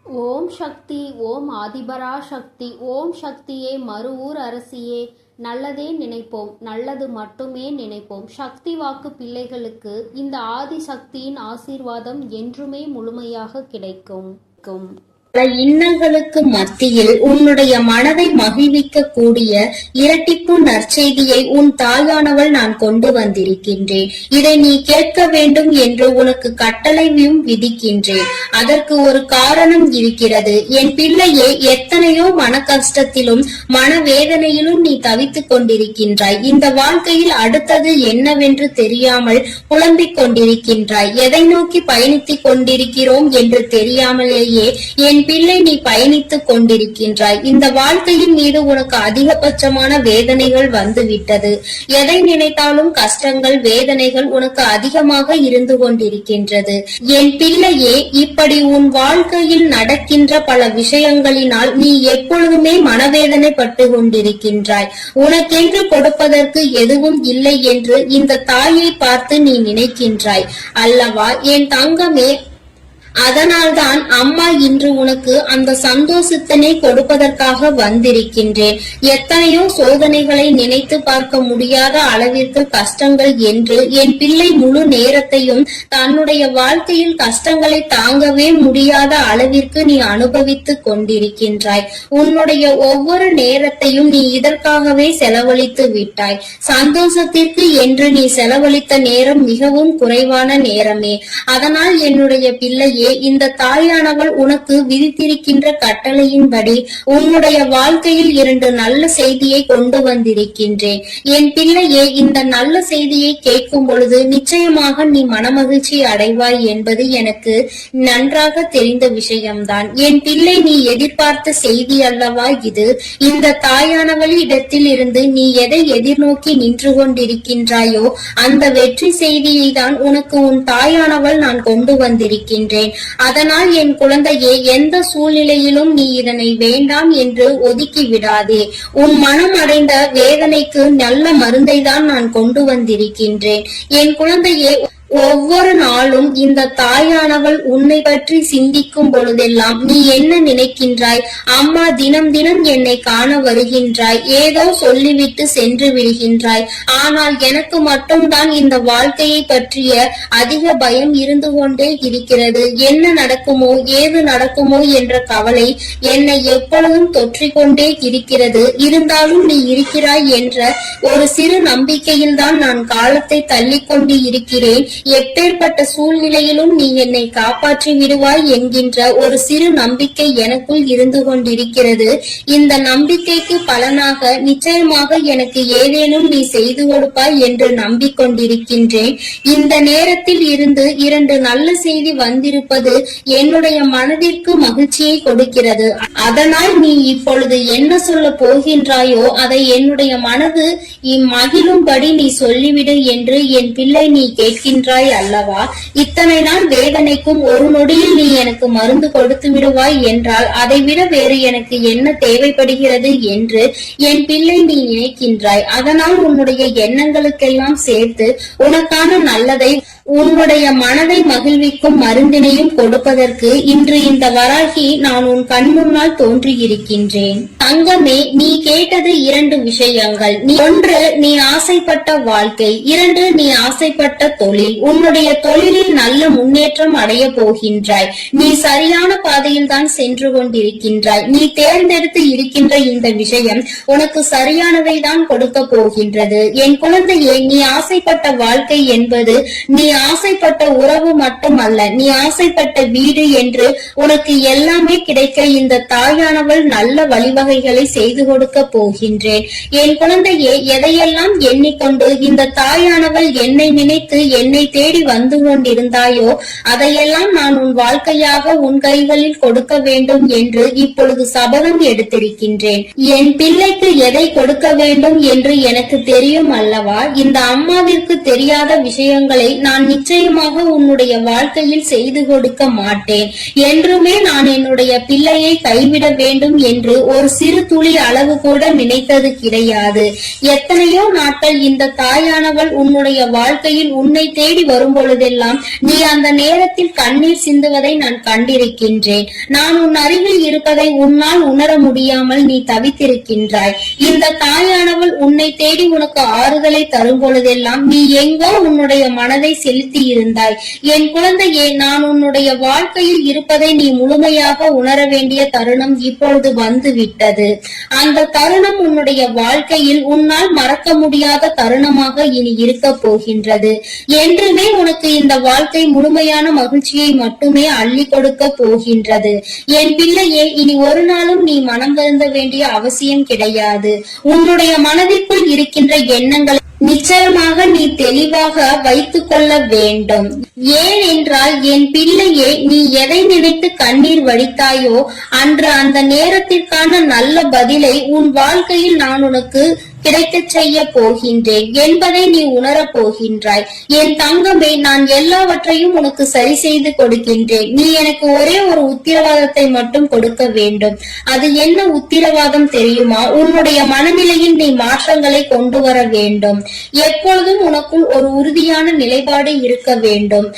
ஓம் சக்தி, ஓம் ஆதிபரா சக்தி, ஓம் சக்தியே, மறுவூர் அரசியே. நல்லதே நினைப்போம், நல்லது மட்டுமே நினைப்போம். சக்தி வாக்கு பிள்ளைகளுக்கு இந்த ஆதி சக்தியின் ஆசீர்வாதம் என்றுமே முழுமையாக கிடைக்கும். இன்னல்களுக்கு மத்தியில் உன்னுடைய மனதை மகிழ்விக்க கூடிய இரட்டிப்பு நற்செய்தியை உன் தாயானவள் நான் கொண்டு வந்திருக்கின்றேன். இதை நீ கேட்க வேண்டும் என்று உனக்கு கட்டளையும் விதிக்கின்றேன். அதற்கு ஒரு காரணம் இருக்கிறது. என் பிள்ளையே, எத்தனையோ மன கஷ்டத்திலும் மனவேதனையிலும் நீ தவித்துக் கொண்டிருக்கின்றாய். இந்த வாழ்க்கையில் அடுத்தது என்னவென்று தெரியாமல் புலம்பிக் கொண்டிருக்கின்றாய். எதை நோக்கி பயணித்துக் கொண்டிருக்கிறோம் என்று தெரியாமலேயே என் பிள்ளை நீ பயணித்துக் கொண்டிருக்கின்றாய். இந்த வாழ்க்கையின் மீது உனக்கு அதிகபட்சமான வேதனைகள் வந்துவிட்டது. எதை நினைத்தாலும் கஷ்டங்கள், வேதனைகள் உனக்கு அதிகமாக இருந்து கொண்டிருக்கின்றது. என் பிள்ளையே, இப்படி உன் வாழ்க்கையில் நடக்கின்ற பல விஷயங்களினால் நீ எப்பொழுதுமே மனவேதனை பட்டு கொண்டிருக்கின்றாய். உனக்கென்று கொடுப்பதற்கு எதுவும் இல்லை என்று இந்த தாயை பார்த்து நீ நினைக்கின்றாய் அல்லவா என் தங்கமே? அதனால்தான் அம்மா இன்று உனக்கு அந்த சந்தோஷத்தினை கொடுப்பதற்காக வந்திருக்கின்றேன். எத்தனையோ சோதனைகளை நினைத்து பார்க்க முடியாத அளவிற்கு கஷ்டங்கள் என்று என் பிள்ளை முழு நேரத்தையும் தன்னுடைய வாழ்க்கையில் கஷ்டங்களை தாங்கவே முடியாத அளவிற்கு நீ அனுபவித்துக் கொண்டிருக்கின்றாய். உன்னுடைய ஒவ்வொரு நேரத்தையும் நீ இதற்காகவே செலவழித்து விட்டாய். சந்தோஷத்திற்கு என்று நீ செலவழித்த நேரம் மிகவும் குறைவான நேரமே. அதனால் என்னுடைய பிள்ளையே, இந்த தாயானவள் உனக்கு விதித்திருக்கின்ற கட்டளையின்படி உன்னுடைய வாழ்க்கையில் 2 நல்ல செய்தியை கொண்டு வந்திருக்கின்றேன். என் பிள்ளையே, இந்த நல்ல செய்தியை கேட்கும் பொழுது நிச்சயமாக நீ மனமகிழ்ச்சி அடைவாய் என்பது எனக்கு நன்றாக தெரிந்த விஷயம்தான். என் பிள்ளை, நீ எதிர்பார்த்த செய்தி அல்லவா இது? இந்த தாயானவள் இடத்தில் இருந்து நீ எதை எதிர்நோக்கி நின்று கொண்டிருக்கின்றாயோ அந்த வெற்றி செய்தியை தான் உனக்கு உன் தாயானவள் நான் கொண்டு வந்திருக்கின்றேன். அதனால் என் குழந்தையே, எந்த சூழ்நிலையிலும் நீ இதனை வேண்டாம் என்று ஒதுக்கி விடாதே. உன் மனம் அடைந்த வேதனைக்கு நல்ல மருந்தை தான் நான் கொண்டு வந்திருக்கின்றேன். என் குழந்தையே, ஒவ்வொரு நாளும் இந்த தாயானவள் உன்னை பற்றி சிந்திக்கும் பொழுதெல்லாம் நீ என்ன நினைக்கின்றாய்? அம்மா தினம் தினம் என்னை காண வருகின்றாய், ஏதோ சொல்லிவிட்டு சென்று விடுகின்றாய். ஆனால் எனக்கு மட்டும்தான் இந்த வாழ்க்கையை பற்றிய அதிக பயம் இருந்து கொண்டே இருக்கிறது. என்ன நடக்குமோ, ஏது நடக்குமோ என்ற கவலை என்னை எப்பொழுதும் தொற்றிக்கொண்டே இருக்கிறது. இருந்தாலும் நீ இருக்கிறாய் என்ற ஒரு சிறு நம்பிக்கையில் தான் நான் காலத்தை தள்ளிக்கொண்டு இருக்கிறேன். எப்பேற்பட்ட சூழ்நிலையிலும் நீ என்னை காப்பாற்றி விடுவாய் என்கின்ற ஒரு சிறு நம்பிக்கை எனக்குள் இருந்து கொண்டிருக்கிறது. இந்த நம்பிக்கைக்கு பலனாக நிச்சயமாக எனக்கு ஏதேனும் நீ செய்து கொடுப்பாய் என்று நம்பிக்கொண்டிருக்கின்றேன். இந்த நேரத்தில் இருந்து 2 நல்ல செய்தி வந்திருப்பது என்னுடைய மனதிற்கு மகிழ்ச்சியை கொடுக்கிறது. அதனால் நீ இப்பொழுது என்ன சொல்ல போகின்றாயோ அதை என்னுடைய மனது மகிழும்படி நீ சொல்லிவிடு என்று என் பிள்ளை நீ கேட்கின்றாய் அல்லவா? இத்தனை நாள் வேதனைக்கும் ஒரு நொடியில் நீ எனக்கு மருந்து கொடுத்து விடுவாய் என்றால் அதை விட வேறு எனக்கு என்ன தேவைப்படுகிறது என்று என் பிள்ளை நீ நினைக்கின்றாய். அதனால் உன்னுடைய எண்ணங்களுக்கெல்லாம் சேர்த்து உனக்கான நல்லதை, உன்னுடைய மனதை மகிழ்விக்கும் மருந்தினையும் கொடுப்பதற்கு இன்று இந்த வராகி நான் உன் கண் முன்னால் தோன்றியிருக்கின்றேன். தங்கமே, நீ கேட்டது 2 விஷயங்கள். 1, நீ ஆசைப்பட்ட வாழ்க்கை. 2, நீ ஆசைப்பட்ட தொழில். உன்னுடைய தொழிலில் நல்ல முன்னேற்றம் அடைய போகின்றாய். நீ சரியான பாதையில் தான் சென்று கொண்டிருக்கின்றாய். நீ தேர்ந்தெடுத்து இருக்கின்ற இந்த விஷயம் உனக்கு சரியானதை தான் கொடுக்க போகின்றது. என் குழந்தையே, நீ ஆசைப்பட்ட வாழ்க்கை என்பது நீ ஆசைப்பட்ட உறவு மட்டுமல்ல, நீ ஆசைப்பட்ட வீடு என்று உனக்கு எல்லாமே கிடைக்க இந்த தாயானவள் நல்ல வழிவகைகளை செய்து கொடுக்க போகின்றேன். என் குழந்தையே, எதையெல்லாம் எண்ணிக்கொண்டு இந்த தாயானவள் என்னை நினைத்து என்னை தேடி வந்து கொண்டிருந்தாயோ அதையெல்லாம் நான் உன் வாழ்க்கையாக உன் கைகளில் கொடுக்க வேண்டும் என்று இப்பொழுது சபதம் எடுத்திருக்கின்றேன். என் பிள்ளைக்கு எதை கொடுக்க வேண்டும் என்று எனக்கு தெரியும் அல்லவா? இந்த அம்மாவிற்கு தெரியாத விஷயங்களை நான் நிச்சயமாக உன்னுடைய வாழ்க்கையில் செய்து கொடுக்க மாட்டேன். என்றுமே நான் என்னுடைய பிள்ளையை கைவிட வேண்டும் என்று ஒரு சிறு துளி அளவு கூட நினைத்தது கிடையாது. எத்தனையோ நாட்கள் இந்த தாயானவள் உன்னுடைய வாழ்க்கையில் உன்னை தேடி வரும் பொழுதெல்லாம் நீ அந்த நேரத்தில் கண்ணீர் சிந்துவதை நான் கண்டிருக்கின்றேன். நான் உன் அருகில் இருப்பதை உன்னால் உணர முடியாமல் நீ தவித்திருக்கின்றாய். இந்த தாயானவள் உன்னை தேடி உனக்கு ஆறுதலை தரும் பொழுதெல்லாம் நீ எங்கோ உன்னுடைய மனதை செலுத்தி இருந்தாய். என் குழந்தையே, நான் உன்னுடைய வாழ்க்கையில் இருப்பதை நீ முழுமையாக உணர வேண்டிய தருணம் இப்பொழுது வந்து விட்டது. அந்த தருணம் உன்னுடைய வாழ்க்கையில் உன்னால் மறக்க முடியாத தருணமாக இனி இருக்க போகின்றது. என்றுமே உனக்கு இந்த வாழ்க்கை முழுமையான மகிழ்ச்சியை மட்டுமே அள்ளி கொடுக்க போகின்றது. என் பிள்ளையே, இனி ஒரு நாளும் நீ மனம் வருந்த வேண்டிய அவசியம் கிடையாது. உன்னுடைய மனதிற்குள் இருக்கின்ற எண்ணங்களை நிச்சயமாக நீ தெளிவாக வைத்துக் கொள்ள வேண்டும். ஏன் என்றால் என் பிள்ளையே, நீ எதை நினைத்து கண்ணீர் வடித்தாயோ அன்று அந்த நேரத்திற்கான நல்ல பதிலை உன் வாழ்க்கையில் நான் உனக்கு கிடைக்க செய்ய போகின்றேன் என்பதை நீ உணரப் போகின்றாய். என் தங்கமே, நான் எல்லாவற்றையும் உனக்கு சரி செய்து கொடுக்கின்றேன். நீ எனக்கு ஒரே ஒரு உத்தரவாதத்தை மட்டும் கொடுக்க வேண்டும். அது என்ன உத்தரவாதம் தெரியுமா? உன்னுடைய மனநிலையில் நீ மாற்றங்களை கொண்டு வர வேண்டும். எப்பொழுதும் உனக்குள் ஒரு உறுதியான நிலைப்பாடு இருக்க வேண்டும்.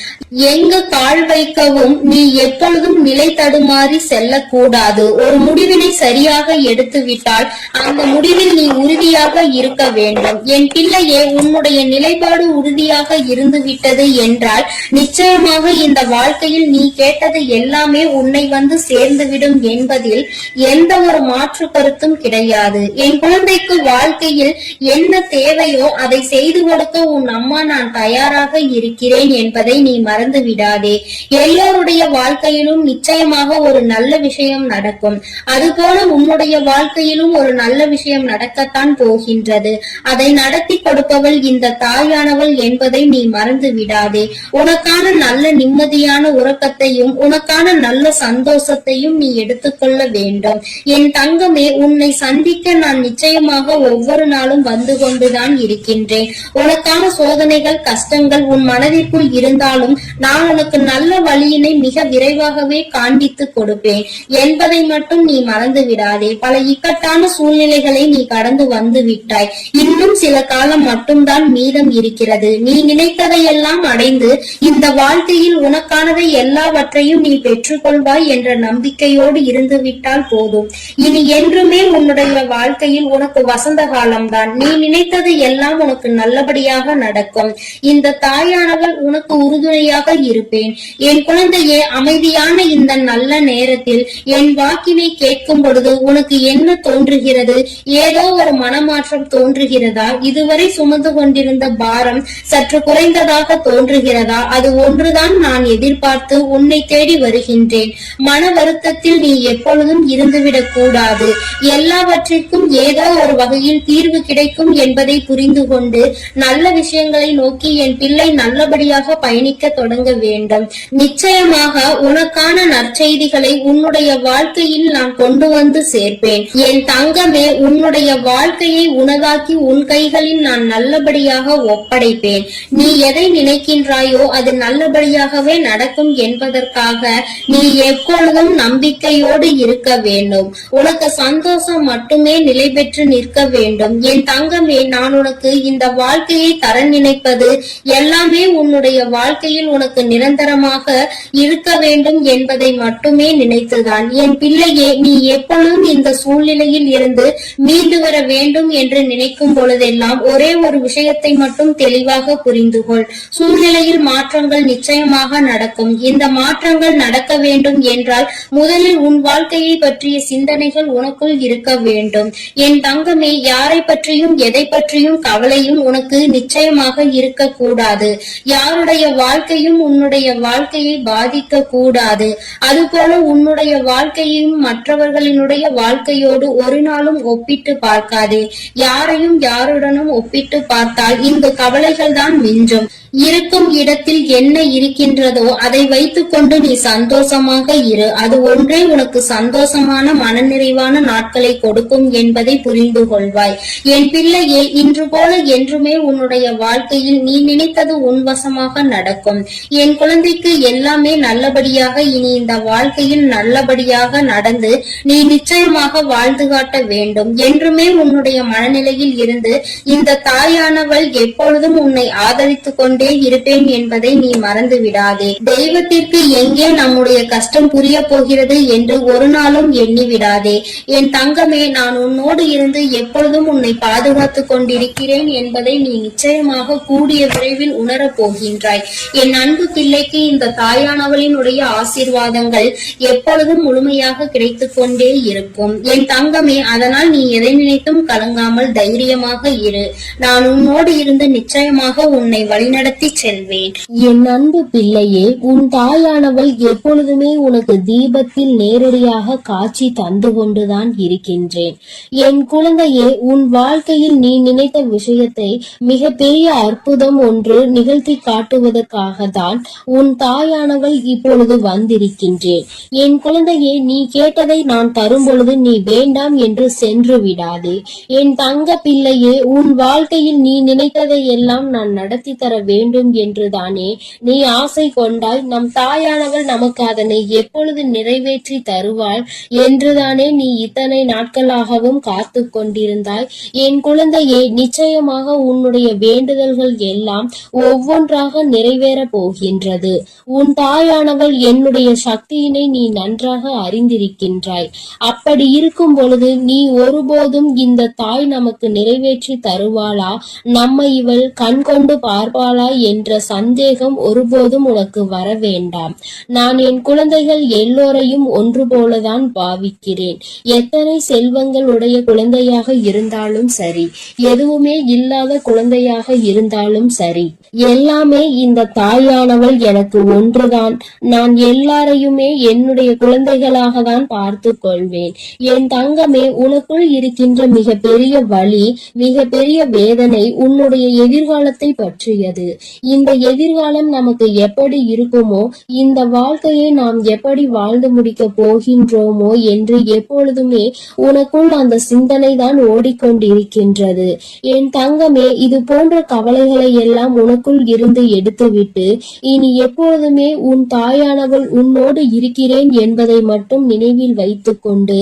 எங்கு கால் வைக்கவும் நீ எப்பொழுதும் நிலை தடுமாறி செல்லக்கூடாது. ஒரு முடிவினை சரியாக எடுத்து விட்டால் அந்த முடிவில் நீ உறுதியாக இருக்க வேண்டும். என் பிள்ளையே, உன்னுடைய நிலைப்பாடு உறுதியாக இருந்து விட்டது என்றால் நிச்சயமாக இந்த வாழ்க்கையில் நீ கேட்டது எல்லாமே உன்னை வந்து சேர்ந்துவிடும் என்பதில் எந்த ஒரு மாற்று கருத்தும் கிடையாது. என் குழந்தைக்கு வாழ்க்கையில் என்ன தேவையோ அதை செய்து கொடுக்க உன் அம்மா நான் தயாராக இருக்கிறேன் என்பதை நீ மறந்து விடாதே. எல்லோருடைய வாழ்க்கையிலும் நிச்சயமாக ஒரு நல்ல விஷயம் நடக்கும். அதுபோல உன்னுடைய வாழ்க்கையிலும் ஒரு நல்ல விஷயம் நடக்கத்தான் போகின்றது. அதை நடத்தி கொடுப்பவள் இந்த தாயானவள் என்பதை நீ மறந்து விடாதே. உனக்கான நல்ல நிம்மதியான உறக்கத்தையும் உனக்கான நல்ல சந்தோஷத்தையும் நீ எடுத்துக்கொள்ள வேண்டும். என் தங்கமே, உன்னை சந்திக்க நான் நிச்சயமாக ஒவ்வொரு நாளும் வந்து கொண்டுதான் இருக்கின்றேன். உனக்கான சோதனைகள் கஷ்டங்கள் உன் மனதிற்குள் இருந்தாலும் நான் உனக்கு நல்ல வழியினை மிக விரைவாகவே காண்பித்து கொடுப்பேன் என்பதை மட்டும் நீ மறந்து விடாதே. பல இக்கட்டான சூழ்நிலைகளை நீ கடந்து வந்து விட்டாய். இன்னும் சில காலம் மட்டும்தான் மீதம் இருக்கிறது. நீ நினைத்ததையெல்லாம் அடைந்து இந்த வாழ்க்கையில் உனக்கானதை எல்லாவற்றையும் நீ பெற்றுக்கொள்வாய் என்ற நம்பிக்கையோடு இருந்து விட்டால் போதும். இனி என்றுமே உன்னுடைய வாழ்க்கையில் உனக்கு வசந்த காலம்தான். நீ நினைத்தது எல்லாம் உனக்கு நல்லபடியாக நடக்கும். இந்த தாயானவள் உனக்கு உறுதுணையாக இருப்பேன். என் குழந்தையே, அமைதியான இந்த நல்ல நேரத்தில் என் வாக்கினை கேட்கும் பொழுது உனக்கு என்ன தோன்றுகிறது? ஏதோ ஒரு மனமாற்றம் தோன்றுகிறதா? இதுவரை சுமந்து கொண்டிருந்த பாரம் சற்று குறைந்ததாக தோன்றுகிறதா? அது ஒன்றுதான் நான் எதிர்பார்த்து உன்னை தேடி வருகின்றேன். மன வருத்தத்தில் நீ எப்பொழுதும் இருந்துவிடக் கூடாது. எல்லாவற்றிற்கும் ஏதோ ஒரு வகையில் தீர்வு கிடைக்கும் என்பதை புரிந்து கொண்டு நல்ல விஷயங்களை நோக்கி என் பிள்ளை நல்லபடியாக பயணிக்க தொடங்க வேண்டும். நிச்சயமாக உனக்கான நற்செய்திகளை உன்னுடைய வாழ்க்கையில் நான் கொண்டு வந்து சேர்ப்பேன். என் தங்கமே, உன்னுடைய வாழ்க்கையை உனதாக்கி உன் கைகளில் நான் நல்லபடியாக ஒப்படைப்பேன். நீ எதை நினைக்கின்றாயோ அது நல்லபடியாகவே நடக்கும் என்பதற்காக நீ எப்பொழுதும் நம்பிக்கையோடு இருக்க வேண்டும். உனக்கு சந்தோஷம் மட்டுமே நிலை பெற்று நிற்க வேண்டும். என் தங்கமே, நான் உனக்கு இந்த வாழ்க்கையை தர நினைப்பது எல்லாமே உன்னுடைய வாழ்க்கையில் உனக்கு நிரந்தரமாக இருக்க வேண்டும் என்பதை மட்டுமே நினைத்துதான். என் பிள்ளையே, நீ எப்பொழுதும் இந்த சூழ்நிலையில் இருந்து மீண்டு வர வேண்டும் என்று நினைக்கும் பொழுதெல்லாம் ஒரே ஒரு விஷயத்தை மட்டும் தெளிவாக புரிந்து கொள். சூழ்நிலையில் மாற்றங்கள் நிச்சயமாக நடக்கும். இந்த மாற்றங்கள் நடக்க வேண்டும் என்றால் முதலில் உன் வாழ்க்கையை பற்றிய சிந்தனைகள் உனக்குள் இருக்க வேண்டும். என் தங்கமே, யாரை பற்றியும் எதை பற்றியும் கவலையும் உனக்கு நிச்சயமாக இருக்க கூடாது. யாருடைய வாழ்க்கையும் உன்னுடைய வாழ்க்கையை பாதிக்க கூடாது. அதுபோல உன்னுடைய வாழ்க்கையையும் மற்றவர்களினுடைய வாழ்க்கையோடு ஒரு நாளும் ஒப்பிட்டு பார்க்காதே. யாரையும் யாருடனும் ஒப்பிட்டு பார்த்தால் இந்த கவலைகள் தான் மிஞ்சும். இருக்கும் இடத்தில் என்ன இருக்கின்றதோ அதை வைத்துக்கொண்டு நீ சந்தோஷமாக இரு. அது ஒன்றே உனக்கு சந்தோஷமான மனநிறைவான நாட்களை கொடுக்கும் என்பதை புரிந்து கொள்வாய். என் பிள்ளையே, இன்று போல என்றுமே உன்னுடைய வாழ்க்கையில் நீ நினைத்தது உன்வசமாக நடக்கும். என் குழந்தைக்கு எல்லாமே நல்லபடியாக இனி இந்த வாழ்க்கையில் நல்லபடியாக நடந்து நீ நிச்சயமாக வாழ்ந்து காட்ட வேண்டும். என்றுமே உன்னுடைய மனநிலையில் இருந்து இந்த தாயானவள் எப்பொழுதும் உன்னை ஆதரித்துக் கொண்டே இருப்பேன் என்பதை நீ மறந்து விடாதே. தெய்வத்திற்கு எங்கே நம்முடைய கஷ்டம் புரிய போகிறது என்று ஒரு நாளும் எண்ணி விடாதே. என் தங்கமே, நான் உன்னோடு இருந்து எப்பொழுதும் உன்னை பாதுகாத்துக் கொண்டிருக்கிறேன் என்பதை நீ நிச்சயமாக கூடிய விரைவில் உணரப் போகின்றாய். என் அன்பு பிள்ளைக்கு இந்த தாயானவளினுடைய ஆசீர்வாதங்கள் எப்பொழுதும் முழுமையாக கிடைத்துக் கொண்டே இருக்கும். என் தங்கமே, அதனால் நீ எதை நினைத்தும் கலங்காமல் தைரியமாக இரு. நான் உன்னோடு இருந்து நிச்சயமாக உன்னை வழிநடத்தி செல்வேன். என் அன்பு பிள்ளையே, உன் தாயானவள் எப்பொழுதுமே உனக்கு தீபத்தில் நேரடியாக காட்சி தந்து கொண்டுதான் இருக்கின்றேன். என் குழந்தையே, உன் வாழ்க்கையில் நீ நினைத்த விஷயத்தை மிக பெரிய அற்புதம் ஒன்று நிகழ்த்தி காட்டுவதற்காக தான் உன் தாயானவள் இப்பொழுது வந்திருக்கின்றேன். என் குழந்தையே, நீ கேட்டதை நான் தரும் பொழுது நீ வேண்டாம் என்று சென்று விடாதே. என் தங்க பிள்ளையே, உன் வாழ்க்கையில் நீ நினைத்ததை எல்லாம் நான் நடத்தி தர வேண்டும் என்றுதானே நீ ஆசை கொண்டாய். நம் தாயானவள் நமக்கு அதனை எப்பொழுது நிறைவேற்றி தருவாள் என்றுதானே நீ இத்தனை நாட்களாகவும் காத்து கொண்டிருந்தாய். என் குழந்தையே, நிச்சயமாக உன்னுடைய வேண்டுதல்கள் எல்லாம் ஒவ்வொன்றாக நிறைவேற போகின்றது. உன் தாயானவள் என்னுடைய சக்தியினை நீ நன்றாக அறிந்திருக்கின்றாய். அப்படி இருக்கும் பொழுது நீ ஒருபோதும் இந்த தாய் நமக்கு நிறைவேற்றி தருவாளா, நம்மை இவள் கண் கொண்டு பார்ப்பாளா என்ற சந்தேகம் ஒருபோதும் உனக்கு வர வேண்டாம். நான் என் குழந்தைகள் எல்லோரையும் ஒன்று போலதான் பாவிக்கிறேன். எத்தனை செல்வங்கள் உடைய குழந்தையாக இருந்தாலும் சரி, எதுவுமே இல்லாத குழந்தையாக இருந்தாலும் சரி, எல்லாமே இந்த தாயானவள் எனக்கு ஒன்றுதான். நான் எல்லாரையுமே என்னுடைய குழந்தைகளாக தான் பார்த்து கொள்வேன். என் தங்கமே, உனக்குள் இருக்கின்ற மிக பெரிய வலி, மிக பெரிய வேதனை உன்னுடைய எதிர்காலத்தை பற்றியது. இந்த எதிர்காலம் நமக்கு எப்படி இருக்குமோ, இந்த வாழ்க்கையை நாம் எப்படி வாழ்ந்து முடிக்க போகின்றோமோ என்று எப்பொழுதுமே உனக்குள் அந்த சிந்தனை தான் ஓடிக்கொண்டிருக்கின்றது. என் தங்கமே, இது போன்ற கவலைகளை எல்லாம் உனக்குள் இருந்து எடுத்துவிட்டு இனி எப்பொழுதுமே உன் தாயானவள் உன்னோடு இருக்கிறேன் என்பதை மட்டும் நினைவில் வைத்துக் கொண்டு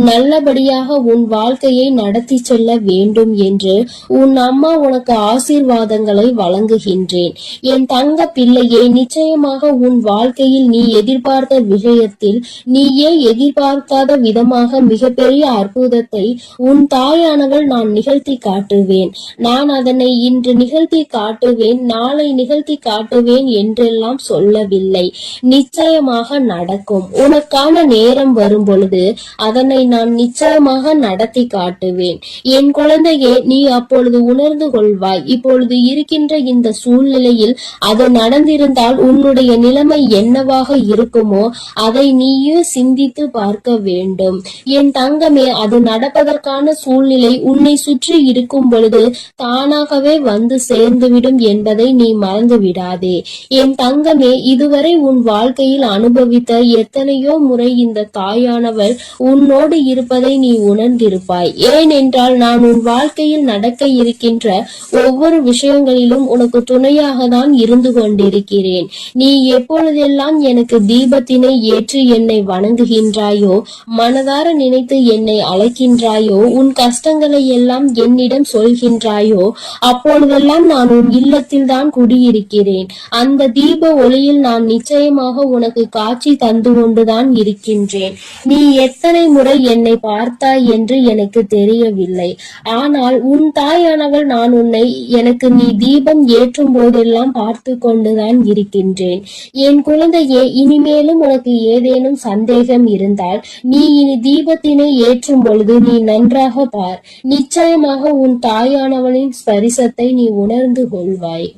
நல்லபடியாக உன் வாழ்க்கையை நடத்தி செல்ல வேண்டும் என்று உன் அம்மா உனக்கு ஆசீர்வாதங்களை வழங்குகின்றேன். என் தங்க பிள்ளையே, நிச்சயமாக உன் வாழ்க்கையில் நீ எதிர்பார்த்த விஷயத்தில் நீயே எதிர்பார்க்காத விதமாக மிகப்பெரிய அற்புதத்தை உன் தாயானவள் நான் நிகழ்த்தி காட்டுவேன். நான் அதனை இன்று நிகழ்த்தி காட்டுவேன், நாளை நிகழ்த்தி காட்டுவேன் என்றெல்லாம் சொல்லவில்லை. நிச்சயமாக நடக்கும். உனக்கான நேரம் வரும் பொழுது அதனை நான் நிச்சயமாக நடத்தி காட்டுவேன். என் குழந்தையே, நீ அப்பொழுது உணர்ந்து கொள்வாய். இப்பொழுது இருக்கின்ற இந்த சூழ்நிலையில் அது நடந்திருந்தால் உன்னுடைய நிலைமை என்னவாக இருக்குமோ அதை நீயே சிந்தித்து பார்க்க வேண்டும். என் தங்கமே, அது நடப்பதற்கான சூழ்நிலை உன்னை சுற்றி இருக்கும் பொழுது தானாகவே வந்து சேர்ந்துவிடும் என்பதை நீ மறந்து விடாதே. என் தங்கமே, இதுவரை உன் வாழ்க்கையில் அனுபவித்த எத்தனையோ முறை இந்த தாயானவள் உன்னோடு இருப்பதை நீ உணர்ந்திருப்பாய். ஏனென்றால் நான் உன் வாழ்க்கையில் நடக்க இருக்கின்ற ஒவ்வொரு விஷயங்களிலும் உனக்கு துணையாக தான் இருந்து கொண்டிருக்கிறேன். நீ எப்பொழுதெல்லாம் எனக்கு தீபத்தினை ஏற்றி என்னை வணங்குகின்றாயோ, மனதார நினைத்து என்னை அழைக்கின்றாயோ, உன் கஷ்டங்களை எல்லாம் என்னிடம் சொல்கின்றாயோ, அப்பொழுதெல்லாம் நான் உன் இல்லத்தில் தான் குடியிருக்கிறேன். அந்த தீப ஒளியில் நான் நிச்சயமாக உனக்கு காட்சி தந்து கொண்டுதான் இருக்கின்றேன். நீ எத்தனை முறை என்னை பார்த்தாய் என்று எனக்கு தெரியவில்லை. ஆனால் உன் தாயானவள் நான் உன்னை எனக்கு நீ தீபம் ஏற்றும் போதெல்லாம் பார்த்து கொண்டுதான் இருக்கின்றேன். என் குழந்தையே, இனிமேலும் உனக்கு ஏதேனும் சந்தேகம் இருந்தால் நீ இனி தீபத்தினை ஏற்றும் பொழுது நீ நன்றாக பார். நிச்சயமாக உன் தாயானவளின் ஸ்பரிசத்தை நீ உணர்ந்து கொள்வாய்.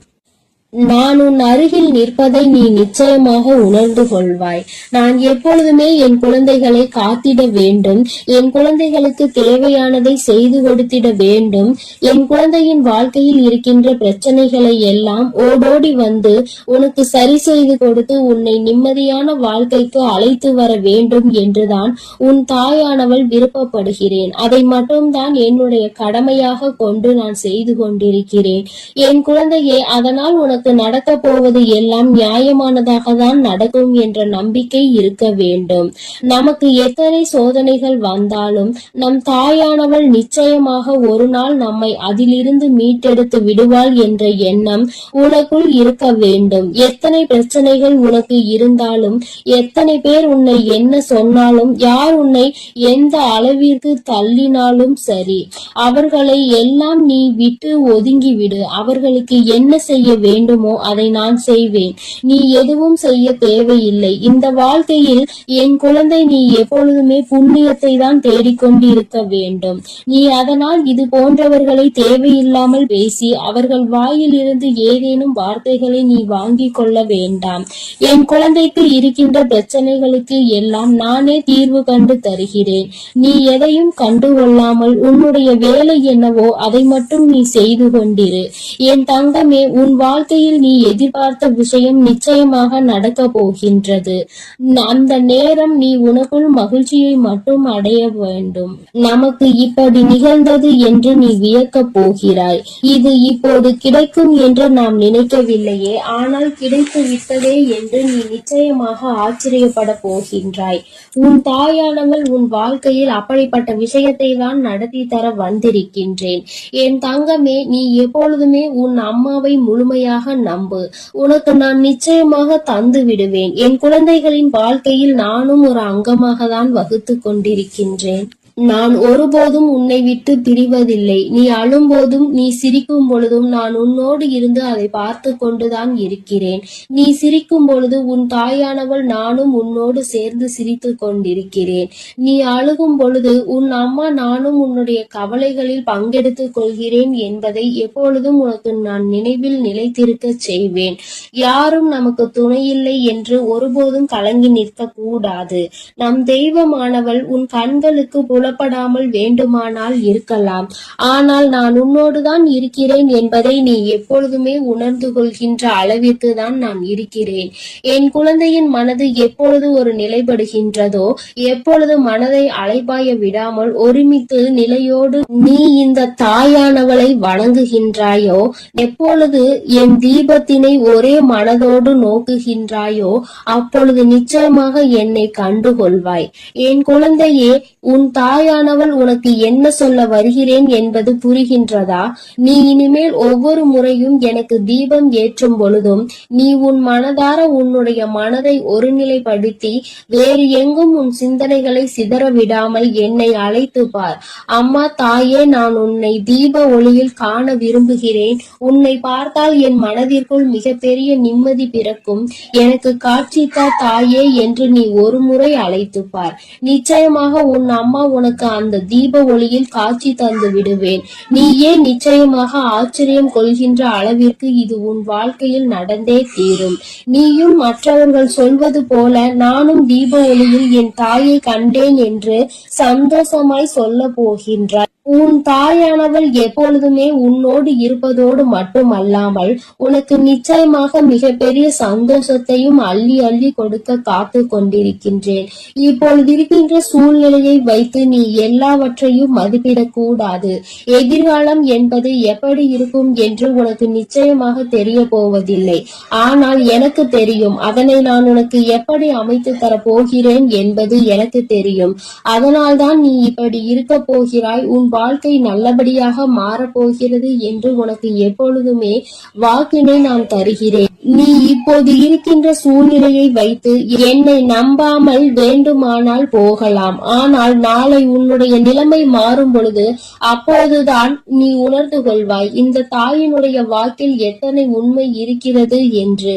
நான் உன் அருகில் நிற்பதை நீ நிச்சயமாக உணர்ந்து கொள்வாய். நான் எப்பொழுதுமே என் குழந்தைகளை காத்திட வேண்டும், என் குழந்தைகளுக்கு தேவையானதை செய்து கொடுத்திட வேண்டும். என் குழந்தையின் வாழ்க்கையில் இருக்கின்ற பிரச்சனைகளை எல்லாம் ஓடோடி வந்து உனக்கு சரி செய்து கொடுத்து உன்னை நிம்மதியான வாழ்க்கைக்கு அழைத்து வர வேண்டும் என்றுதான் உன் தாயானவள் விருப்பப்படுகிறேன். அதை மட்டும்தான் என்னுடைய கடமையாக கொண்டு நான் செய்து கொண்டிருக்கிறேன். என் குழந்தையே, அதனால் உனக்கு நடக்க போவது எல்லாம் நியாயமானதாக தான் நடக்கும் என்ற நம்பிக்கை இருக்க வேண்டும். நமக்கு எத்தனை சோதனைகள் வந்தாலும் நம் தாயானவள் நிச்சயமாக ஒரு நாள் நம்மை அதிலிருந்து மீட்டெடுத்து விடுவாள் என்ற எண்ணம் உனக்குள் இருக்க வேண்டும். எத்தனை பிரச்சனைகள் உனக்கு இருந்தாலும், எத்தனை பேர் உன்னை என்ன சொன்னாலும், யார் உன்னை எந்த அளவிற்கு தள்ளினாலும் சரி, அவர்களை எல்லாம் நீ விட்டு ஒதுங்கிவிடு. அவர்களுக்கு என்ன செய்ய வேண்டுமோ அதை நான் செய்வேன். நீ எதுவும் செய்ய தேவையில்லை. இந்த வாழ்க்கையில் என் குழந்தை, நீ எப்பொழுதுமே புண்ணியத்தை தான் தேடிக்கொண்டிருக்க வேண்டும். நீ அதனால் இது போன்றவர்களை தேவையில்லாமல் பேசி அவர்கள் வாயிலிருந்து ஏதேனும் வார்த்தைகளை நீ வாங்கிக் கொள்ள வேண்டாம். என் குழந்தைக்கு இருக்கின்ற பிரச்சனைகளுக்கு எல்லாம் நானே தீர்வு கண்டு தருகிறேன். நீ எதையும் கண்டுகொள்ளாமல் உன்னுடைய வேலை என்னவோ அதை மட்டும் நீ செய்து கொண்டிரு. என் தங்கமே, உன் வாழ்க்கையில் நீ எதிர்பார்த்த விஷயம் நிச்சயமாக நடக்க போகின்றது. அந்த நேரம் நீ உனக்குள் மகிழ்ச்சியை மட்டும் அடைய வேண்டும். நமக்கு இப்படி நிகழ்ந்தது என்று நீ வியக்க போகிறாய். இது இப்போது கிடைக்கும் என்று நாம் நினைக்கவில்லையே, ஆனால் கிடைத்து விட்டதே என்று நீ நிச்சயமாக ஆச்சரியப்பட போகின்றாய். உன் தாயானவள் உன் வாழ்க்கையில் அப்படிப்பட்ட விஷயத்தை தான் நடத்தி தர வந்திருக்கின்றேன். என் தங்கமே, நீ எப்பொழுதுமே உன் அம்மாவை முழுமையாக நம்பு. உனக்கு நான் நிச்சயமாக தந்து விடுவேன். என் குழந்தைகளின் வாழ்க்கையில் நானும் ஒரு அங்கமாக தான் வகுத்து கொண்டிருக்கின்றேன். நான் ஒருபோதும் உன்னை விட்டு பிரிவதில்லை. நீ அழும்போதும் நீ சிரிக்கும் பொழுதும் நான் உன்னோடு இருந்து அதை பார்த்து கொண்டுதான் இருக்கிறேன். நீ சிரிக்கும் பொழுது உன் தாயானவள் நானும் உன்னோடு சேர்ந்து சிரித்து கொண்டிருக்கிறேன். நீ அழுகும் பொழுது உன் அம்மா நானும் உன்னுடைய கவலைகளில் பங்கெடுத்துக் கொள்கிறேன் என்பதை எப்பொழுதும் உனக்கு நான் நினைவில் நிலைத்திருக்க செய்வேன். யாரும் நமக்கு துணையில்லை என்று ஒருபோதும் கலங்கி நிற்க கூடாது. நம் தெய்வமானவள் உன் கண்களுக்கு புலப்படாமல் வேண்டுமானால் இருக்கலாம், ஆனால் நான் உன்னோடுதான் இருக்கிறேன் என்பதை நீ எப்பொழுதுமே உணர்ந்து கொள்கின்ற அளவிற்கு தான் நான் இருக்கிறேன். என் குழந்தையின் மனது எப்பொழுது ஒரு நிலைப்படுகின்றதோ, எப்பொழுது மனதை அலைபாய விடாமல் ஒருமித்து நிலையோடு நீ இந்த தாயானவளை வணங்குகின்றாயோ, எப்பொழுது என் தீபத்தினை ஒரே மனதோடு நோக்குகின்றாயோ, அப்பொழுது நிச்சயமாக என்னை கண்டுகொள்வாய். என் குழந்தையே, உன் தாயானவள் உனக்கு என்ன சொல்ல வருகிறேன் என்பது புரிகின்றதா? நீ இனிமேல் ஒவ்வொரு முறையும் எனக்கு தீபம் ஏற்றும் பொழுதும் நீ உன் மனதார உன்னுடைய மனதை ஒருநிலைப்படுத்தி வேறு எங்கும் உன் சிந்தனைகளை சிதற விடாமல் என்னை அழைத்து பார். அம்மா, தாயே, நான் உன்னை தீப ஒளியில் காண விரும்புகிறேன். உன்னை பார்த்தால் என் மனதிற்குள் மிகப்பெரிய நிம்மதி பிறக்கும். எனக்கு காட்சி தாயே என்று நீ ஒரு முறை அழைத்து பார். நிச்சயமாக உன் அம்மா உனக்கு அந்த தீப ஒளியில் காட்சி தந்து விடுவேன். நீயே நிச்சயமாக ஆச்சரியம் கொள்கின்ற அளவிற்கு இது உன் வாழ்க்கையில் நடந்தே தீரும். நீயும் மற்றவர்கள் சொல்வது போல நானும் தீப ஒளியில் என் தாயை கண்டேன் என்று சந்தோஷமாய் சொல்ல போகின்றாய். உன் தாயானவள் எப்பொழுதுமே உன்னோடு இருப்பதோடு மட்டுமல்லாமல் உனக்கு நிச்சயமாக மிகப்பெரிய சந்தோஷத்தையும் அள்ளி அள்ளி கொடுக்க காத்து கொண்டிருக்கின்றேன். இப்பொழுது இருக்கின்ற சூழ்நிலையை வைத்து நீ எல்லாவற்றையும் மதிப்பிடக் கூடாது. எதிர்காலம் என்பது எப்படி இருக்கும் என்று உனக்கு நிச்சயமாக தெரிய போவதில்லை. ஆனால் எனக்கு தெரியும். அதனை நான் உனக்கு எப்படி அமைத்து தர போகிறேன் என்பது எனக்கு தெரியும். அதனால்தான் நீ இப்படி இருக்க போகிறாய். உன் வாழ்க்கை நல்லபடியாக மாறப்போகிறது என்று உனக்கு எப்பொழுதுமே வாக்கினை நான் தருகிறேன். நீ இப்போது இருக்கின்ற சூழ்நிலையை வைத்து என்னை நம்பாமல் வேண்டுமானால் போகலாம். ஆனால் நாளை உன்னுடைய நிலைமை மாறும் பொழுது அப்போதுதான் நீ உணர்ந்து கொள்வாய் இந்த தாயினுடைய வாக்கில் எத்தனை உண்மை இருக்கிறது என்று.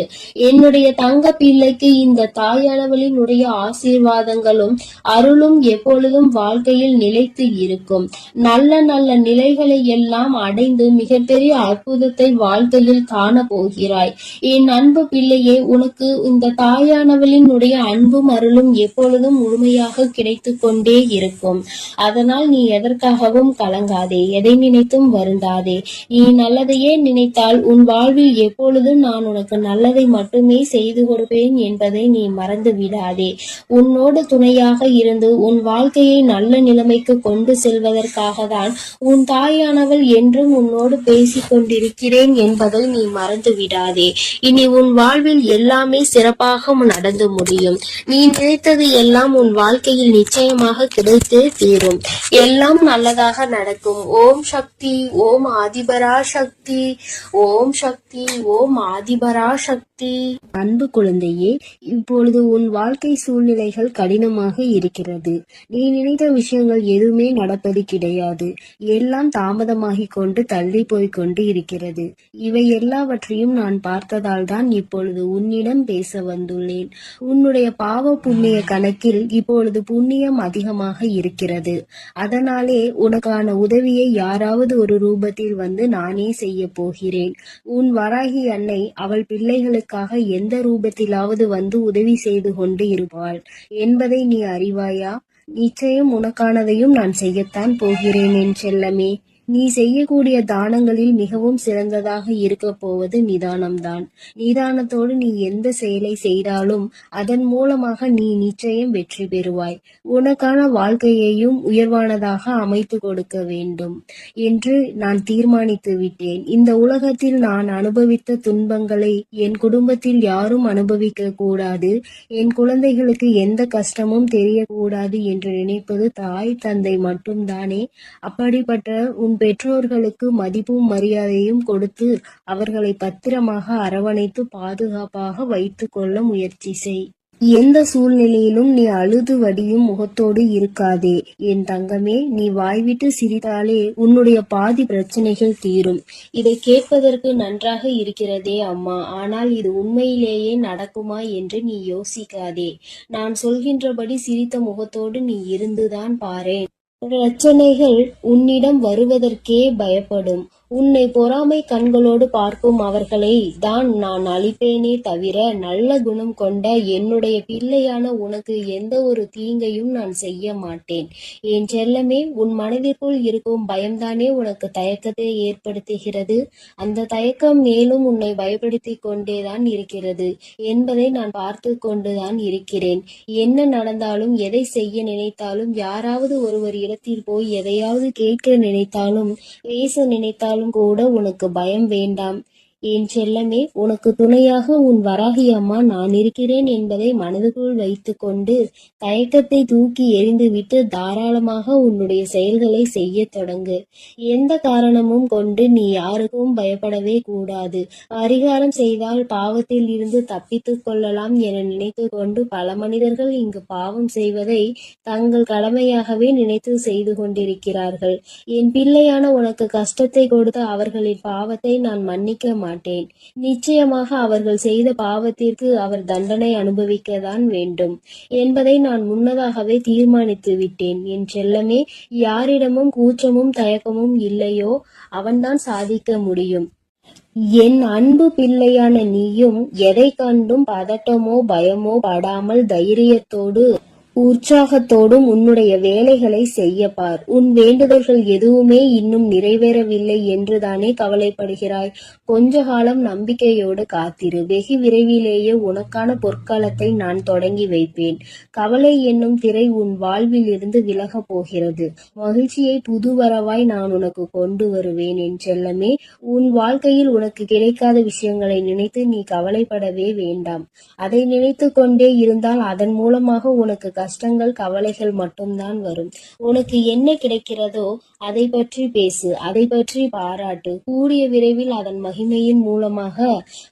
என்னுடைய தங்க பிள்ளைக்கு இந்த தாயானவளினுடைய ஆசீர்வாதங்களும் அருளும் எப்பொழுதும் வாழ்க்கையில் நிலைத்து இருக்கும். நல்ல நல்ல நிலைகளை எல்லாம் அடைந்து மிகப்பெரிய அற்புதத்தை வாழ்க்கையில் காண போகிறாய். என் அன்பு பிள்ளையே, உனக்கு இந்த தாயானவளினுடைய அன்பும் அருளும் எப்பொழுதும் முழுமையாக கிடைத்து கொண்டே இருக்கும். அதனால் நீ எதற்காகவும் கலங்காதே, எதை நினைத்தும் வருந்தாதே. நீ நல்லதையே நினைத்தால் உன் வாழ்வில் எப்பொழுதும் நான் உனக்கு நல்லதை மட்டுமே செய்து கொடுப்பேன் என்பதை நீ மறந்து விடாதே. உன்னோடு துணையாக இருந்து உன் வாழ்க்கையை நல்ல நிலைமைக்கு கொண்டு செல்வதற்காக தான் உன் தாயானவள் என்றும் உன்னோடு பேசிக் கொண்டிருக்கிறேன் என்பதை நீ மறந்து விடாதே. இனி உன் வாழ்வில் எல்லாமே சிறப்பாக நடந்து முடியும். நீ நினைத்தது எல்லாம் உன் வாழ்க்கையில் நிச்சயமாக கிடைத்தே தீரும். எல்லாம் நல்லதாக நடக்கும். ஓம் சக்தி, ஓம் ஆதிபரா சக்தி, ஓம் சக்தி, ஓம் ஆதிபரா சக்தி. அன்பு குழந்தையே, இப்பொழுது உன் வாழ்க்கை சூழ்நிலைகள் கடினமாக இருக்கிறது. நீ நினைத்த விஷயங்கள் எதுவுமே நடப்பது கிடையாது. எல்லாம் தாமதமாகிக் கொண்டு தள்ளி போய்கொண்டு இருக்கிறது. இவை எல்லாவற்றையும் நான் பார்த்ததால் தான் இப்பொழுது உன்னிடம் பேச வந்துள்ளேன். உன்னுடைய பாவ புண்ணிய கணக்கில் இப்பொழுது புண்ணியம் அதிகமாக இருக்கிறது. அதனாலே உனக்கான உதவியை யாராவது ஒரு ரூபத்தில் வந்து நானே செய்ய போகிறேன். உன் வராகி அன்னை அவள் பிள்ளைகளுக்காக எந்த ரூபத்திலாவது வந்து உதவி செய்து கொண்டு இருப்பாள் என்பதை நீ அறிவாயா? நிச்சயம் உனக்கானதையும் நான் செய்யத்தான் போகிறேன் என் செல்லமே. நீ செய்யக்கூடிய தானங்களில் மிகவும் சிறந்ததாக இருக்க போவது நிதானம்தான். நிதானத்தோடு நீ எந்த செயலை செய்தாலும் அதன் மூலமாக நீ நிச்சயம் வெற்றி பெறுவாய். உனக்கான வாழ்க்கையையும் உயர்வானதாக அமைத்து கொடுக்க வேண்டும் என்று நான் தீர்மானித்து விட்டேன். இந்த உலகத்தில் நான் அனுபவித்த துன்பங்களை என் குடும்பத்தில் யாரும் அனுபவிக்க கூடாது, என் குழந்தைகளுக்கு எந்த கஷ்டமும் தெரியக்கூடாது என்று நினைப்பது தாய் தந்தை மட்டும்தானே. அப்படிப்பட்ட உன் பெற்றோர்களுக்கு மதிப்பும் மரியாதையும் கொடுத்து அவர்களை பத்திரமாக அரவணைத்து பாதுகாப்பாக வைத்துக் கொள்ள முயற்சி செய். எந்த சூழ்நிலையிலும் நீ அழுது வடியும் முகத்தோடு இருக்காதே என் தங்கமே. நீ வாய்விட்டு சிரித்தாலே உன்னுடைய பாதி பிரச்சனைகள் தீரும். இதை கேட்பதற்கு நன்றாக இருக்கிறதே அம்மா, ஆனால் இது உண்மையிலேயே நடக்குமா என்று நீ யோசிக்காதே. நான் சொல்கின்றபடி சிரித்த முகத்தோடு நீ இருந்துதான் பாரேன். பிரச்சனைகள் உன்னிடம் வருவதற்கே பயப்படும். உன்னை பொறாமை கண்களோடு பார்க்கும் அவர்களை தான் நான் அழிப்பேனே தவிர நல்ல குணம் கொண்ட என்னுடைய பிள்ளையான உனக்கு எந்த ஒரு தீங்கையும் நான் செய்ய மாட்டேன். என் செல்லமே, உன் மனதிற்குள் இருக்கும் பயம்தானே உனக்கு தயக்கத்தை ஏற்படுத்துகிறது. அந்த தயக்கம் மேலும் உன்னை பயப்படுத்தி கொண்டேதான் இருக்கிறது என்பதை நான் பார்த்து கொண்டுதான் இருக்கிறேன். என்ன நடந்தாலும், எதை செய்ய நினைத்தாலும், யாராவது ஒருவர் இடத்தில் போய் எதையாவது கேட்க நினைத்தாலும், பேச நினைத்தாலும் கூட உனக்கு பயம் வேண்டாம் என் செல்லமே. உனக்கு துணையாக உன் வராகி அம்மா நான் இருக்கிறேன் என்பதை மனதுக்குள் வைத்து கொண்டு தயக்கத்தை தூக்கி எறிந்துவிட்டு தாராளமாக உன்னுடைய செயல்களை செய்ய தொடங்கு. எந்த காரணமும் கொண்டு நீ யாருக்கும் பயப்படவே கூடாது. பரிகாரம் செய்தால் பாவத்தில் இருந்து தப்பித்து கொள்ளலாம் என நினைத்து கொண்டு பல மனிதர்கள் இங்கு பாவம் செய்வதை தங்கள் கடமையாகவே நினைத்து செய்து கொண்டிருக்கிறார்கள். என் பிள்ளையான உனக்கு கஷ்டத்தை கொடுத்த அவர்களின் பாவத்தை நான் மன்னிக்க மாட்டேன். நிச்சயமாக அவர்கள் செய்த பாவத்திற்கு அவர் தண்டனை அனுபவிக்கத்தான் வேண்டும் என்பதை நான் முன்னதாகவே தீர்மானித்து விட்டேன் என் செல்லமே. யாரிடமும் கூச்சமும் தயக்கமும் இல்லையோ அவன்தான் சாதிக்க முடியும். என் அன்பு பிள்ளையான நீயும் எதை கண்டும் பதட்டமோ பயமோ படாமல் தைரியத்தோடு உற்சாகத்தோடும் உன்னுடைய வேலைகளை செய்ய பார். உன் வேண்டுதல்கள் எதுவுமே இன்னும் நிறைவேறவில்லை என்றுதானே கவலைப்படுகிறாய். கொஞ்ச காலம் நம்பிக்கையோடு காத்திரு. வெகு விரைவிலேயே உனக்கான பொற்காலத்தை நான் தொடங்கி வைப்பேன். கவலை என்னும் திரை உன் வாழ்வில் இருந்து விலகப் போகிறது. மகிழ்ச்சியை புதுவரவாய் நான் உனக்கு கொண்டு வருவேன் என் செல்லமே. உன் வாழ்க்கையில் உனக்கு கிடைக்காத விஷயங்களை நினைத்து நீ கவலைப்படவே வேண்டாம். அதை நினைத்து கொண்டே இருந்தால் அதன் மூலமாக உனக்கு கஷ்டங்கள் கவலைகள் மட்டும்தான் வரும். உனக்கு என்ன கிடைக்கிறதோ அதை பற்றி பேசு, அதை பற்றி பாராட்டு. கூடிய விரைவில் அதன் மகிமையின் மூலமாக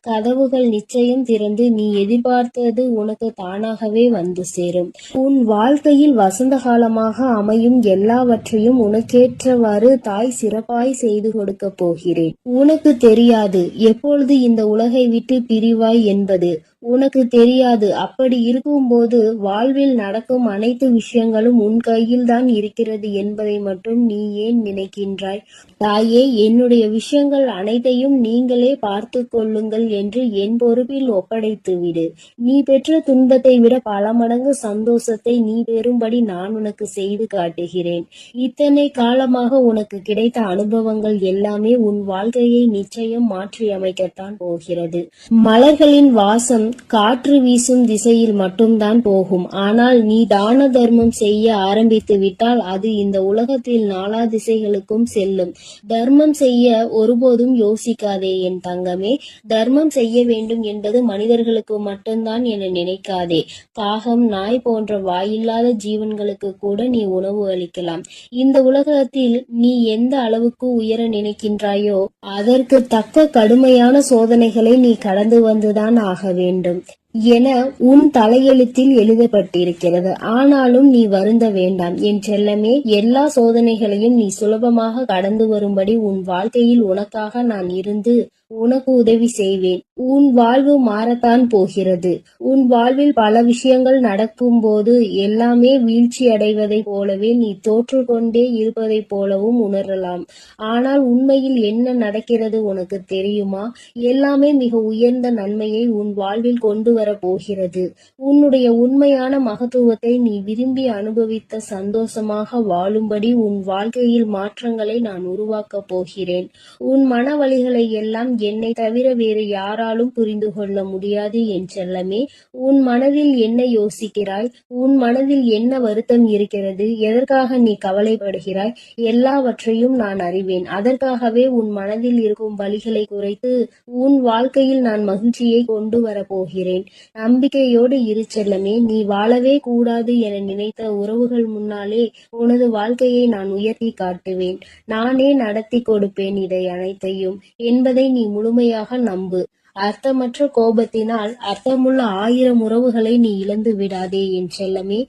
கதவுகள் நிச்சயம் திறந்து நீ எதிர்பார்த்தது உனக்கு தானாகவே வந்து சேரும். உன் வாழ்க்கையில் வசந்த காலமாக அமையும் எல்லாவற்றையும் உனக்கேற்றவாறு தாய் சிறப்பாய் செய்து கொடுக்க போகிறேன். உனக்கு தெரியாது எப்பொழுது இந்த உலகை விட்டு பிரிவாய் என்பது. உனக்கு தெரியாது. அப்படி இருக்கும்போது வாழ்வில் நடக்கும் அனைத்து விஷயங்களும் உன் கையில்தான் இருக்கிறது என்பதை மட்டும் நீ ஏன் நினைக்கின்றாய்? தாயே, என்னுடைய விஷயங்கள் அனைத்தையும் நீங்களே பார்த்து கொள்ளுங்கள் என்று என் பொறுப்பில் ஒப்படைத்து விடு. நீ பெற்ற துன்பத்தை விட பல மடங்கு சந்தோஷத்தை நீ பெறும்படி நான் உனக்கு செய்து காட்டுகிறேன். இத்தனை காலமாக உனக்கு கிடைத்த அனுபவங்கள் எல்லாமே உன் வாழ்க்கையை நிச்சயம் மாற்றி அமைக்கத்தான் போகிறது. மலர்களின் வாசம் காற்று வீசும் திசையில் மட்டும்தான் போகும். ஆனால் நீ தான தர்மம் செய்ய ஆரம்பித்து விட்டால் அது இந்த உலகத்தில் நாலா திசைகளுக்கும் செல்லும். தர்மம் செய்ய ஒருபோதும் யோசிக்காதே என் தங்கமே. தர்மம் செய்ய வேண்டும் என்பது மனிதர்களுக்கு மட்டும்தான் என நினைக்காதே. காகம், நாய் போன்ற வாயில்லாத ஜீவன்களுக்கு கூட நீ உணவு அளிக்கலாம். இந்த உலகத்தில் நீ எந்த அளவுக்கு உயர நினைக்கின்றாயோ அதற்கு தக்க கடுமையான சோதனைகளை நீ கடந்து வந்துதான் ஆக வேண்டும் என உன் தலையெழுத்தில் எழுதப்பட்டிருக்கிறது. ஆனாலும் நீ வருந்த வேண்டாம் என் செல்லமே. எல்லா சோதனைகளையும் நீ சுலபமாக கடந்து வரும்படி உன் வாழ்க்கையில் உனக்காக நான் இருந்து உனக்கு உதவி செய்வேன். உன் வாழ்வு மாறத்தான் போகிறது. உன் வாழ்வில் பல விஷயங்கள் நடக்கும் போது எல்லாமே வீழ்ச்சி அடைவதைப் போலவே நீ தோற்று கொண்டே இருப்பதைப் போலவும் உணரலாம். ஆனால் உண்மையில் என்ன நடக்கிறது உனக்கு தெரியுமா? எல்லாமே மிக உயர்ந்த நன்மையை உன் வாழ்வில் கொண்டு வர போகிறது. உன்னுடைய உண்மையான மகத்துவத்தை நீ விரும்பி அனுபவித்த சந்தோஷமாக வாழும்படி உன் வாழ்க்கையில் மாற்றங்களை நான் உருவாக்கப் போகிறேன். உன் மன வலிகளை எல்லாம் என்னை தவிர வேறு யாராலும் புரிந்து கொள்ள முடியாது என் செல்லமே. உன் மனதில் என்ன யோசிக்கிறாய்? உன் மனதில் என்ன வருத்தம் இருக்கிறது? எதற்காக நீ கவலைப்படுகிறாய்? எல்லாவற்றையும் நான் அறிவேன். அதற்காகவே உன் மனதில் இருக்கும் வலிகளை குறைத்து உன் வாழ்க்கையில் நான் மகிழ்ச்சியை கொண்டு வரப்போகிறேன். நம்பிக்கையோடு இரு செல்லமே. நீ வாழவே கூடாது என நினைத்த உறவுகள் முன்னாலே உனது வாழ்க்கையை நான் உயர்த்தி காட்டுவேன். நானே நடத்தி கொடுப்பேன் இதை அனைத்தையும் என்பதை நீ முழுமையாக நம்பு. அர்த்தமற்ற கோபத்தினால் அர்த்தமுள்ள 1000 உறவுகளை நீ இழந்து விடாதே என் செல்லமே.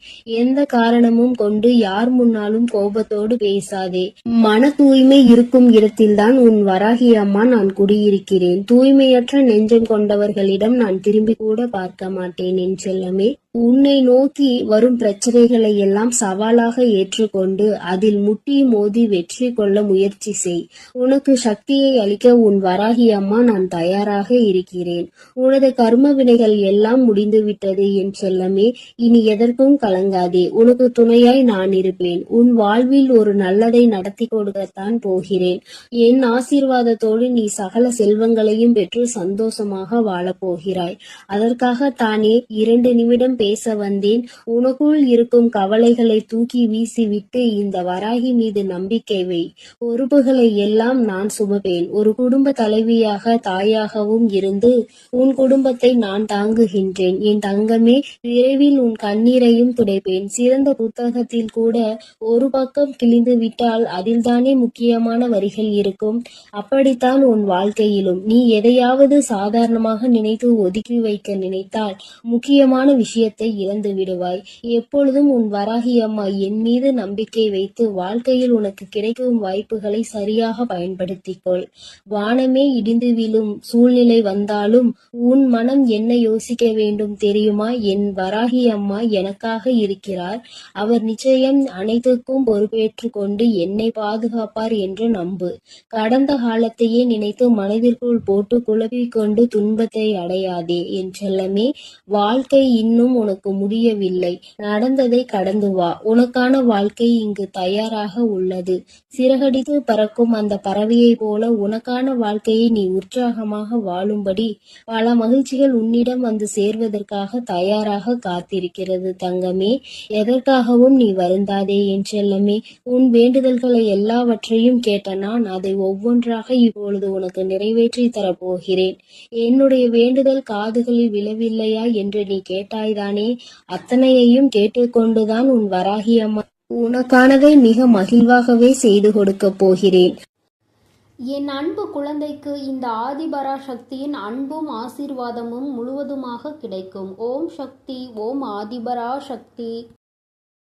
எந்த காரணமும் கொண்டு யார் முன்னாலும் கோபத்தோடு பேசாதே. மன தூய்மை இருக்கும் இடத்தில்தான் உன் வராகி அம்மா நான் குடியிருக்கிறேன். தூய்மையற்ற நெஞ்சம் கொண்டவர்களிடம் நான் திரும்பி கூட பார்க்க மாட்டேன் என் செல்லமே. உன்னை நோக்கி வரும் பிரச்சனைகளை எல்லாம் சவாலாக ஏற்றுக்கொண்டு அதில் முட்டி மோதி வெற்றி கொள்ள முயற்சி செய். உனக்கு சக்தியை அளிக்க உன் வராகி அம்மா நான் தயாராக இருக்கிறேன். உனது கர்ம வினைகள் எல்லாம் முடிந்துவிட்டது என் செல்லமே. இனி எதற்கும் கலங்காதே. உனக்கு துணையாய் நான் இருப்பேன். உன் வாழ்வில் ஒரு நல்லதை நடத்தி கொடுக்கத்தான் போகிறேன். என் ஆசீர்வாதத்தோடு நீ சகல செல்வங்களையும் பெற்று சந்தோஷமாக வாழப்போகிறாய். அதற்காக தானே 2 நிமிடம் பேச வந்தேன். உனக்குள் இருக்கும் கவலைகளை தூக்கி வீசிவிட்டு இந்த வராகி மீது நம்பிக்கை வை. பொறுப்புகளை எல்லாம் நான் சுமப்பேன். ஒரு குடும்ப தலைவியாக தாயாகவும் இருந்து உன் குடும்பத்தை நான் தாங்குகின்றேன் என் தங்கமே. விரைவில் உன் கண்ணீரையும் துடைப்பேன். சிறந்த புத்தகத்தில் கூட ஒரு பக்கம் கிழிந்து விட்டால் அதில்தானே முக்கியமான வரிகள் இருக்கும். அப்படித்தான் உன் வாழ்க்கையிலும் நீ எதையாவது சாதாரணமாக நினைத்து ஒதுக்கி வைக்க நினைத்தால் முக்கியமான விஷயத்தை இழந்து விடுவாய். எப்பொழுதும் உன் வராகி அம்மா என் மீது நம்பிக்கை வைத்து வாழ்க்கையில் உனக்கு கிடைக்கும் வாய்ப்புகளை சரியாக பயன்படுத்திக் கொள். வானமே இடிந்து விழும் சூழ்நிலை வந்தாலும் உன் மனம் என்ன யோசிக்க வேண்டும் தெரியுமா? என் வராகி அம்மா எனக்காக இருக்கிறார். அவர் நிச்சயம் அனைத்துக்கும் பொறுப்பேற்று கொண்டு என்னை பாதுகாப்பார் என்று நம்பு. கடந்த காலத்தையே நினைத்து மனதிற்குள் போட்டு குழப்பிக் கொண்டு துன்பத்தை அடையாதே என் செல்லமே. வாழ்க்கை இன்னும் உனக்கு முடியவில்லை. நடந்ததை கடந்து வா. உனக்கான வாழ்க்கை இங்கு தயாராக உள்ளது. சிறகடித்து பறக்கும் அந்த பறவையை போல உனக்கான வாழ்க்கையை நீ உற்சாகமாக வாழும்படி பல மகிழ்ச்சிகள் உன்னிடம் வந்து சேர்வதற்காக தயாராக காத்திருக்கிறது தங்கமே. எதற்காகவும் நீ வருந்தாதே என் செல்லமே. உன் வேண்டுதல்களை எல்லாவற்றையும் கேட்ட நான் அதை ஒவ்வொன்றாக இப்பொழுது உனக்கு நிறைவேற்றி தரப்போகிறேன். என்னுடைய வேண்டுதல் காதுகளில் விழவில்லையா என்று நீ கேட்டாய்தானே? அத்தனையையும் கேட்டுக்கொண்டுதான் உன் வராகி அம்மா உனக்கானதை மிக மகிழ்வாகவே செய்து கொடுக்கப் போகிறேன். என் அன்பு குழந்தைக்கு இந்த ஆதிபராசக்தியின் அன்பும் ஆசீர்வாதமும் முழுவதுமாக கிடைக்கும். ஓம் சக்தி. ஓம் ஆதிபராசக்தி.